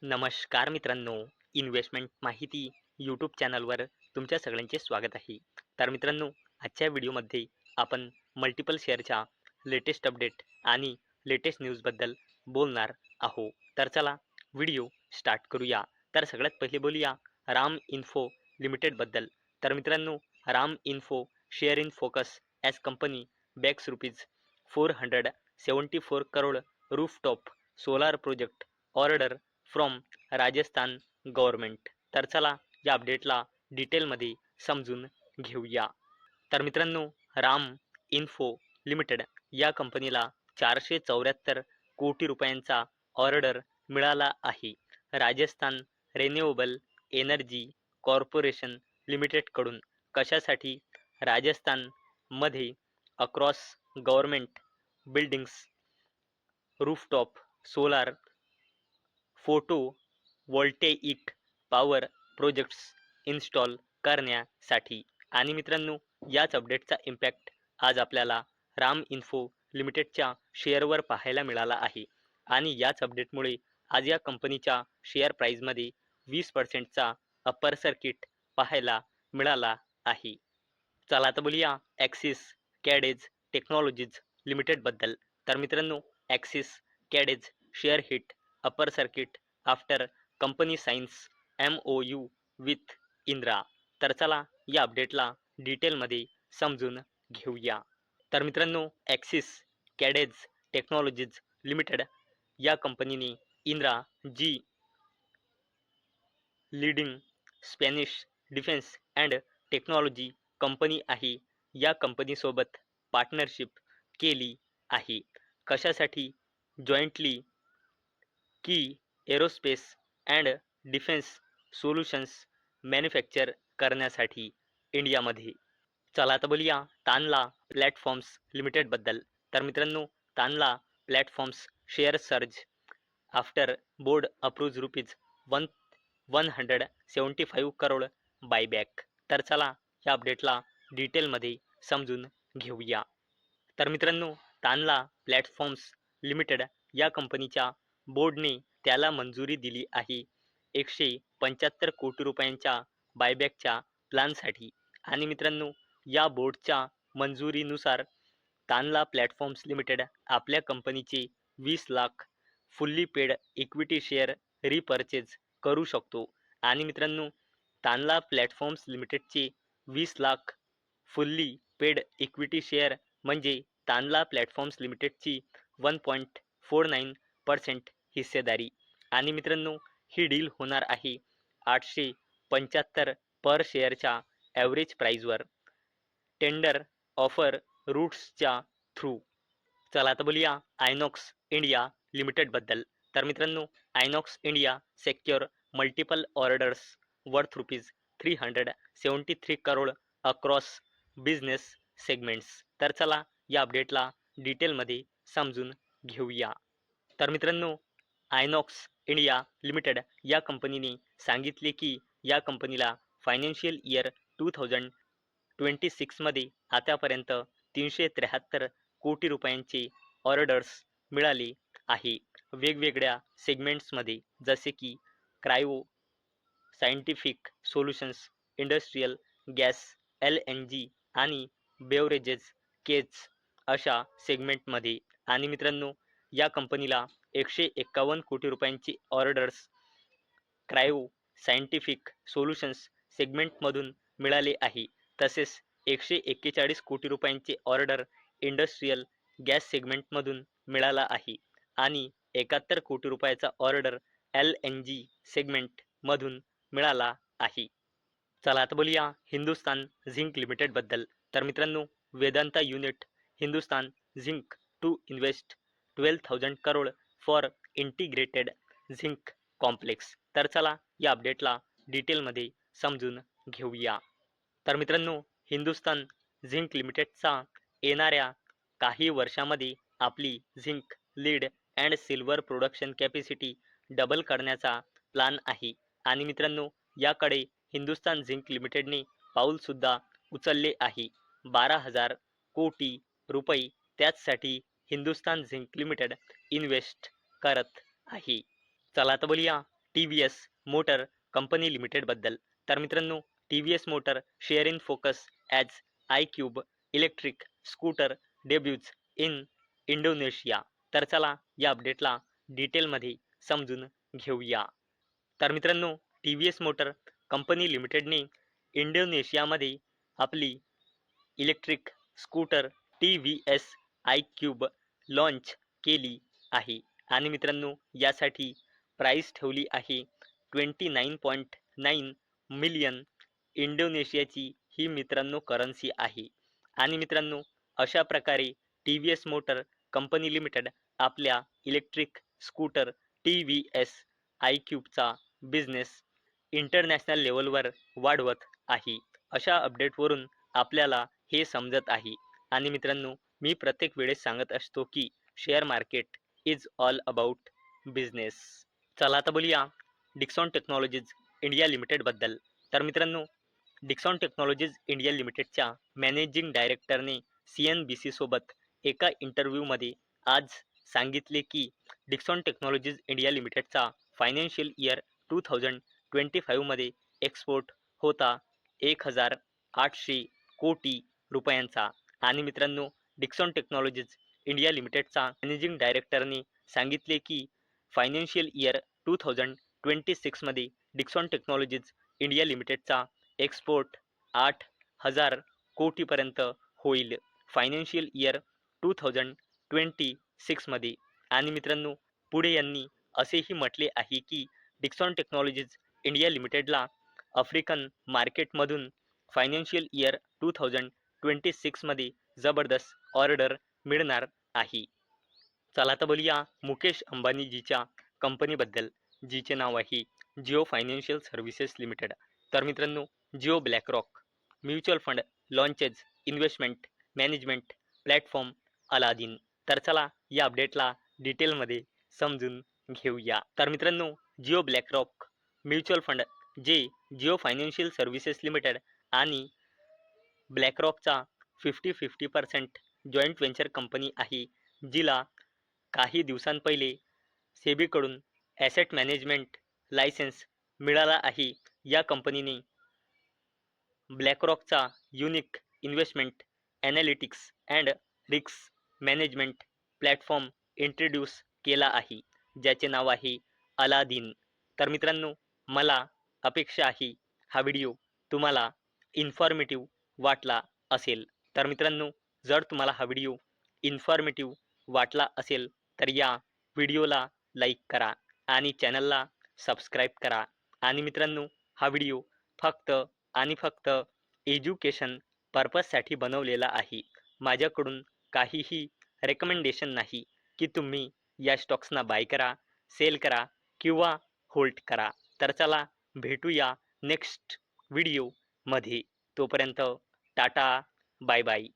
नमस्कार मित्रांनो, इन्व्हेस्टमेंट माहिती यूट्यूब चॅनलवर तुमच्या सगळ्यांचे स्वागत आहे. तर मित्रांनो, आजच्या व्हिडिओमध्ये आपण मल्टिपल शेअरच्या लेटेस्ट अपडेट आणि लेटेस्ट न्यूजबद्दल बोलणार आहोत. तर चला व्हिडिओ स्टार्ट करूया. तर सगळ्यात पहिले बोलूया राम इन्फो लिमिटेडबद्दल. तर मित्रांनो, Ram info share in focus as company bags rupees 474 crore rooftop solar project order from Rajasthan government. तर चला या अपडेटला डिटेलमध्ये समजून घेऊया. तर मित्रांनो, राम इन्फो लिमिटेड या कंपनीला 474 कोटी रुपयांचा ऑर्डर मिळाला आहे. राजस्थान रिन्युएबल एनर्जी कॉर्पोरेशन लिमिटेडकडून. कशासाठी? राजस्थानमध्ये across government buildings rooftop solar photo voltaic power projects install करण्यासाठी. आणि मित्रांनो, याच अपडेटचा इम्पॅक्ट आज आपल्याला राम इन्फो लिमिटेडच्या शेअरवर पाहायला मिळाला आहे. आणि याच अपडेटमुळे आज या कंपनीच्या शेअर प्राईजमध्ये 20%चा अप्पर सर्किट पाहायला मिळाला आहे. चला आता बोलूया ॲक्सिस कॅडेज टेक्नॉलॉजीज लिमिटेडबद्दल. तर मित्रांनो, Axiscades share hit upper circuit after company signs MOU with Indra. तर चला या अपडेटला डिटेलमध्ये समजून घेऊया. तर मित्रांनो, ॲक्सिस कॅडेज टेक्नॉलॉजीज लिमिटेड या कंपनीने इंद्रा जी leading Spanish defence and technology company आहे, या कंपनीसोबत पार्टनरशिप केली आहे. कशासाठी? जॉईंटली की aerospace and defence solutions manufacture करण्यासाठी इंडियामध्ये. चला आता बोलूया तानला प्लॅटफॉर्म्स लिमिटेडबद्दल. तर मित्रांनो, Tanla platforms share surge after board approves rupees 175 crore buyback. तर चला या अपडेटला डिटेलमध्ये समजून घेऊया. तर मित्रांनो, तानला प्लॅटफॉर्म्स लिमिटेड या कंपनीच्या बोर्डने त्याला मंजुरी दिली आहे 175 कोटी रुपयांच्या बायबॅकच्या प्लॅनसाठी. आणि मित्रांनो, या बोर्डच्या मंजुरीनुसार तानला प्लॅटफॉर्म्स लिमिटेड आपल्या कंपनीचे 20 lakh fully paid equity share repurchase करू शकतो. आणि मित्रांनो, तानला प्लॅटफॉर्म्स लिमिटेडचे 20 lakh fully paid equity share म्हणजे तानला प्लॅटफॉर्म्स लिमिटेडची 1.49% हिस्सेदारी. आणि मित्रांनो, ही डील होणार आहे 875 पर शेअरच्या ॲव्हरेज प्राईजवर टेंडर ऑफर रूट्सच्या थ्रू. चला आता बोलूया आयनॉक्स इंडिया लिमिटेडबद्दल. तर मित्रांनो, Inox India secure multiple orders worth rupees 373 crore across business segments. तर चला या अपडेटला डिटेलमध्ये समजून घेऊया. तर मित्रांनो, आयनॉक्स इंडिया लिमिटेड या कंपनीने सांगितले की या कंपनीला फायनान्शियल इयर 2026मध्ये आतापर्यंत 373 कोटी रुपयांचे ऑर्डर्स मिळाले आहे वेगवेगळ्या सेगमेंट्समध्ये, जसे की cryo scientific solutions, industrial gas, LNG आणि बेवरेजेस केज अशा सेगमेंटमध्ये. आणि मित्रांनो, या कंपनीला 151 कोटी रुपयांची ऑर्डर्स क्रायो सायंटिफिक सोल्युशन्स सेगमेंटमधून मिळाले आहे. तसेच 141 कोटी रुपयांचे ऑर्डर इंडस्ट्रियल गॅस सेगमेंटमधून मिळाला आहे आणि 71 कोटी रुपयाचा ऑर्डर LNG सेगमेंटमधून मिळाला आहे. चला आता बोलूया हिंदुस्तान झिंक लिमिटेडबद्दल. तर मित्रांनो, Vedanta unit Hindustan zinc to invest 12,000 crore for integrated zinc complex. तर चला या अपडेटला डिटेलमध्ये समजून घेऊया. तर मित्रांनो, हिंदुस्तान झिंक लिमिटेडचा येणाऱ्या काही वर्षामध्ये आपली zinc lead and silver production capacity double करण्याचा प्लॅन आहे. आणि मित्रांनो, याकडे हिंदुस्तान झिंक लिमिटेडने पाऊलसुद्धा उचलले आहे. 12,000 कोटी रुपये त्याचसाठी हिंदुस्तान झिंक लिमिटेड इन्व्हेस्ट करत आहे. चला आता बोलूया T V S motor company लिमिटेडबद्दल. तर मित्रांनो, T V S motor share in focus as I cube electric scooter debuts in Indonesia. तर चला या अपडेटला डिटेलमध्ये समजून घेऊया. तर मित्रांनो, T V S motor company लिमिटेडने इंडोनेशियामध्ये आपली electric scooter T V S I cube launch केली आहे. आणि मित्रांनो, यासाठी प्राईस ठेवली आहे 29.9 मिलियन इंडोनेशियाची ही मित्रांनो करन्सी आहे. आणि मित्रांनो, अशा प्रकारे T V S motor company limited आपल्या electric scooter T V S I क्यूबचा बिझनेस इंटरनॅशनल लेवलवर वाढवत आहे. अशा अपडेटवरून आपल्याला हे समजत आहे. आणि मित्रांनो, मी प्रत्येक वेळेस सांगत असतो की share market is all about business. चला आता बोलूया डिक्सॉन टेक्नॉलॉजीज इंडिया लिमिटेडबद्दल. तर मित्रांनो, डिक्सॉन टेक्नॉलॉजीज इंडिया लिमिटेडच्या मॅनेजिंग डायरेक्टरने CNBC सोबत एका इंटरव्ह्यूमध्ये आज सांगितले की डिक्सॉन टेक्नॉलॉजीज इंडिया लिमिटेडचा फायनान्शियल इयर 2025 मध्ये एक्सपोर्ट होता 1,800 कोटी रुपयांचा. आणि मित्रांनो, डिक्सॉन टेक्नॉलॉजीज इंडिया लिमिटेडचा मॅनेजिंग डायरेक्टरने सांगितले की फायनान्शियल इयर 2026 मध्ये डिक्सॉन टेक्नॉलॉजीज इंडिया लिमिटेडचा एक्सपोर्ट 8,000 कोटीपर्यंत होईल फायनान्शियल इयर 2026 मध्ये. आणि मित्रांनो, पुढे यांनी असेही म्हटले आहे की डिक्सॉन टेक्नॉलॉजीज इंडिया लिमिटेडला आफ्रिकन मार्केटमधून फायनान्शियल इयर 2026 मध्ये जबरदस्त ऑर्डर मिळणार आहे. चला तर बोलूया मुकेश अंबानीजीच्या कंपनीबद्दल, जिचे नाव आहे जिओ फायनान्शियल सर्व्हिसेस लिमिटेड. तर मित्रांनो, Jio BlackRock mutual fund launches investment management platform Aladdin. तर चला या अपडेटला डिटेलमध्ये समजून घेऊया. तर मित्रांनो, जिओ ब्लॅकरॉक म्युच्युअल फंड जे जिओ फायनान्शियल सर्व्हिसेस लिमिटेड आणि ब्लॅकरॉकचा 50-50% जॉईंट व्हेंचर कंपनी आहे, जिला काही दिवसांपहिले सेबीकडून ॲसेट मॅनेजमेंट लायसन्स मिळाला आहे. या कंपनीने ब्लॅकरॉकचा unique investment analytics and risk management platform introduce केला आहे, ज्याचे नाव आहे अलादीन. तर मित्रांनो, मला अपेक्षा आहे हा व्हिडिओ तुम्हाला इन्फॉर्मेटिव्ह वाटला असेल. तर मित्रांनो, जर तुम्हाला हा व्हिडिओ इन्फॉर्मेटिव्ह वाटला असेल तर या व्हिडिओला लाईक करा आणि चॅनलला सबस्क्राईब करा. आणि मित्रांनो, हा व्हिडिओ फक्त आणि फक्त एज्युकेशन पर्पजसाठी बनवलेला आहे. माझ्याकडून काहीही रेकमेंडेशन नाही की तुम्ही या स्टॉक्सना बाय करा, सेल करा किंवा होल्ड करा. तर चला भेटूया नेक्स्ट व्हिडिओमध्ये. तोपर्यंत टाटा, बाय बाय.